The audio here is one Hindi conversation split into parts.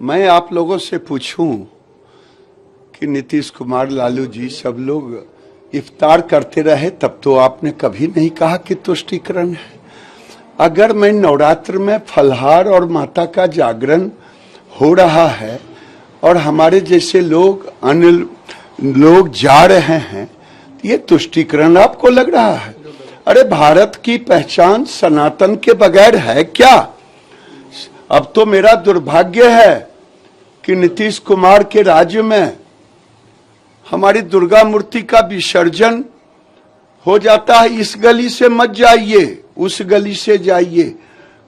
मैं आप लोगों से पूछूं कि नीतीश कुमार, लालू जी सब लोग इफ्तार करते रहे, तब तो आपने कभी नहीं कहा कि तुष्टीकरण है। अगर मैं नवरात्र में फलहार और माता का जागरण हो रहा है और हमारे जैसे लोग अन्य लोग जा रहे हैं, ये तुष्टीकरण आपको लग रहा है? अरे भारत की पहचान सनातन के बगैर है क्या? अब तो मेरा दुर्भाग्य है कि नीतीश कुमार के राज्य में हमारी दुर्गा मूर्ति का विसर्जन हो जाता है। इस गली से मत जाइए, उस गली से जाइए।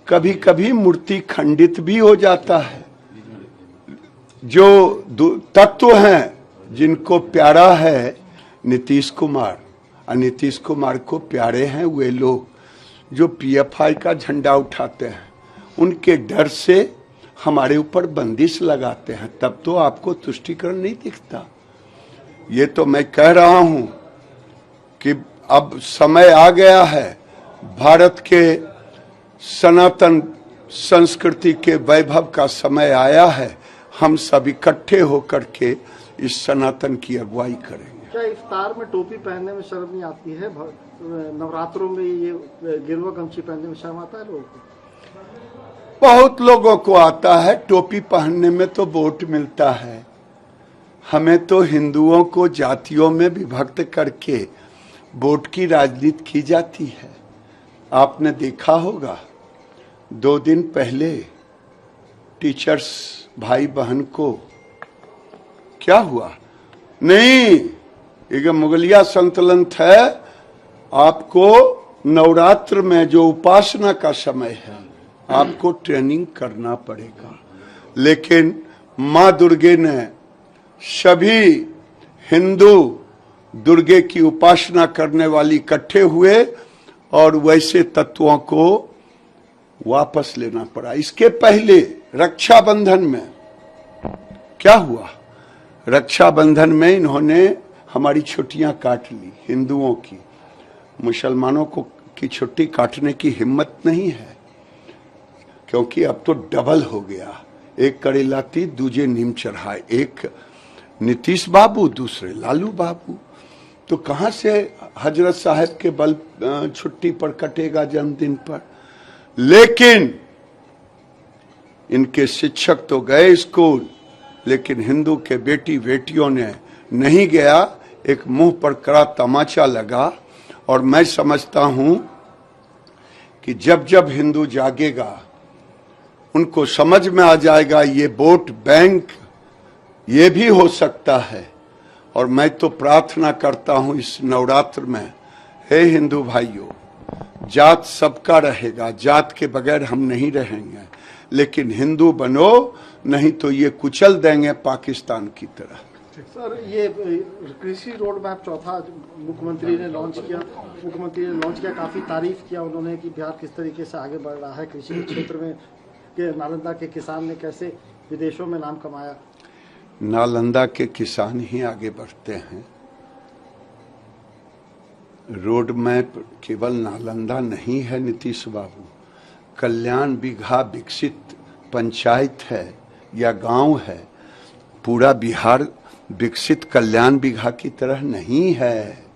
कभी कभी मूर्ति खंडित भी हो जाता है। जो तत्व हैं जिनको प्यारा है नीतीश कुमार, और नीतीश कुमार को प्यारे हैं वे लोग जो पीएफआई का झंडा उठाते हैं, उनके डर से हमारे ऊपर बंदिश लगाते हैं, तब तो आपको तुष्टीकरण नहीं दिखता। ये तो मैं कह रहा हूं कि अब समय आ गया है, भारत के सनातन संस्कृति के वैभव का समय आया है। हम सब इकट्ठे होकर के इस सनातन की अगुवाई करेंगे। क्या इफ्तार में टोपी पहनने में शर्म नहीं आती है? नवरात्रों में ये गेरुआ गमछी पहनने में शर्म आता है लोगों को? बहुत लोगों को आता है। टोपी पहनने में तो वोट मिलता है। हमें तो हिंदुओं को जातियों में विभक्त करके वोट की राजनीति की जाती है। आपने देखा होगा 2 दिन पहले टीचर्स भाई बहन को क्या हुआ? नहीं, एक मुगलिया संतुलन है। आपको नवरात्र में जो उपासना का समय है, आपको ट्रेनिंग करना पड़ेगा। लेकिन माँ दुर्गे ने सभी हिंदू दुर्गे की उपासना करने वाली इकट्ठे हुए और वैसे तत्वों को वापस लेना पड़ा। इसके पहले रक्षाबंधन में क्या हुआ? रक्षाबंधन में इन्होंने हमारी छुट्टियां काट ली, हिंदुओं की। मुसलमानों को की छुट्टी काटने की हिम्मत नहीं है, क्योंकि अब तो डबल हो गया। एक करेला तीत दूजे नीम चढ़ाए, एक नीतीश बाबू दूसरे लालू बाबू। तो कहां से हजरत साहब के बल छुट्टी पर कटेगा जन्मदिन पर? लेकिन इनके शिक्षक तो गए स्कूल, लेकिन हिंदू के बेटी बेटियों ने नहीं गया। एक मुंह पर कड़ा तमाचा लगा। और मैं समझता हूं कि जब जब हिंदू जागेगा, उनको समझ में आ जाएगा ये वोट बैंक ये भी हो सकता है। और मैं तो प्रार्थना करता हूं इस नवरात्र में, हे हिंदू भाइयों, जात सबका रहेगा, जात के बगैर हम नहीं रहेंगे, लेकिन हिंदू बनो, नहीं तो ये कुचल देंगे पाकिस्तान की तरह। सर, ये कृषि रोड मैप चौथा मुख्यमंत्री ने लॉन्च किया, काफी तारीफ किया उन्होंने कि बिहार किस तरीके से आगे बढ़ रहा है कृषि क्षेत्र में, कि नालंदा के किसान ने कैसे विदेशों में नाम कमाया। नालंदा के किसान ही आगे बढ़ते हैं। रोड मैप केवल नालंदा नहीं है नीतीश बाबू, कल्याण बिघा विकसित पंचायत है या गांव है। पूरा बिहार विकसित कल्याण बिघा की तरह नहीं है।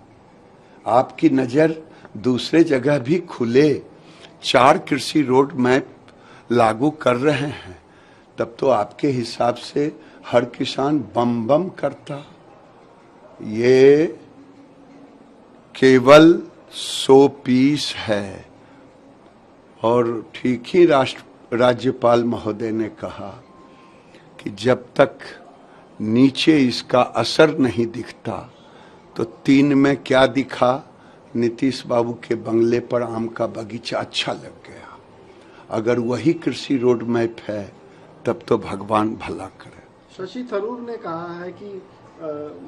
आपकी नजर दूसरे जगह भी खुले। 4 कृषि रोड मैप लागू कर रहे हैं, तब तो आपके हिसाब से हर किसान बम बम करता। ये केवल 100 पीस है। और ठीक ही राज्यपाल महोदय ने कहा कि जब तक नीचे इसका असर नहीं दिखता, तो 3 में क्या दिखा? नीतीश बाबू के बंगले पर आम का बगीचा अच्छा लग गया। अगर वही कृषि रोड मैप है, तब तो भगवान भला करे। शशि थरूर ने कहा है कि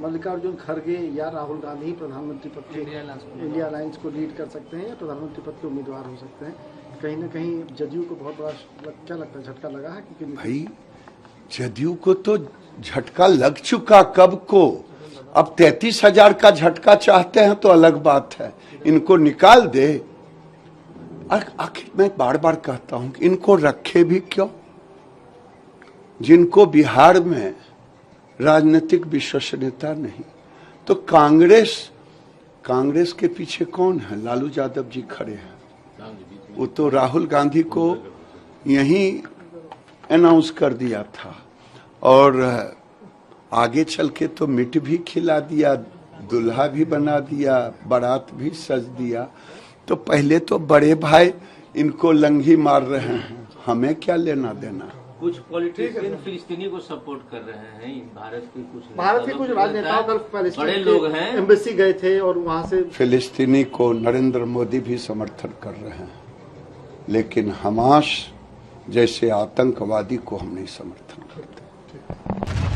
मल्लिकार्जुन खड़गे या राहुल गांधी प्रधानमंत्री पद के इंडिया अलायंस को लीड कर सकते हैं या प्रधानमंत्री पद के उम्मीदवार हो सकते हैं। कहीं ना कहीं जदयू को बहुत बड़ा क्या लगता है झटका लगा है? क्योंकि भाई जदयू को तो झटका लग चुका कब को। अब 33,000 का झटका चाहते हैं तो अलग बात है, इनको निकाल दे। आखिर मैं बार बार कहता हूं कि इनको रखे भी क्यों? जिनको बिहार में राजनीतिक विश्वसनीयता नहीं, तो कांग्रेस के पीछे कौन है? लालू यादव जी खड़े हैं। वो तो राहुल गांधी को यहीं अनाउंस कर दिया था और आगे चल के तो मीट भी खिला दिया, दुल्हा भी बना दिया, बारात भी सज दिया। तो पहले तो बड़े भाई इनको लंघी मार रहे हैं, हमें क्या लेना देना। कुछ पॉलिटिशियन फिलिस्तीनी को सपोर्ट कर रहे हैं, भारत के कुछ राजनेताओं कल बड़े लोग हैं, एम्बेसी गए थे और वहां से फिलिस्तीनी को नरेंद्र मोदी भी समर्थन कर रहे हैं, लेकिन हमास जैसे आतंकवादी को हम नहीं समर्थन करते।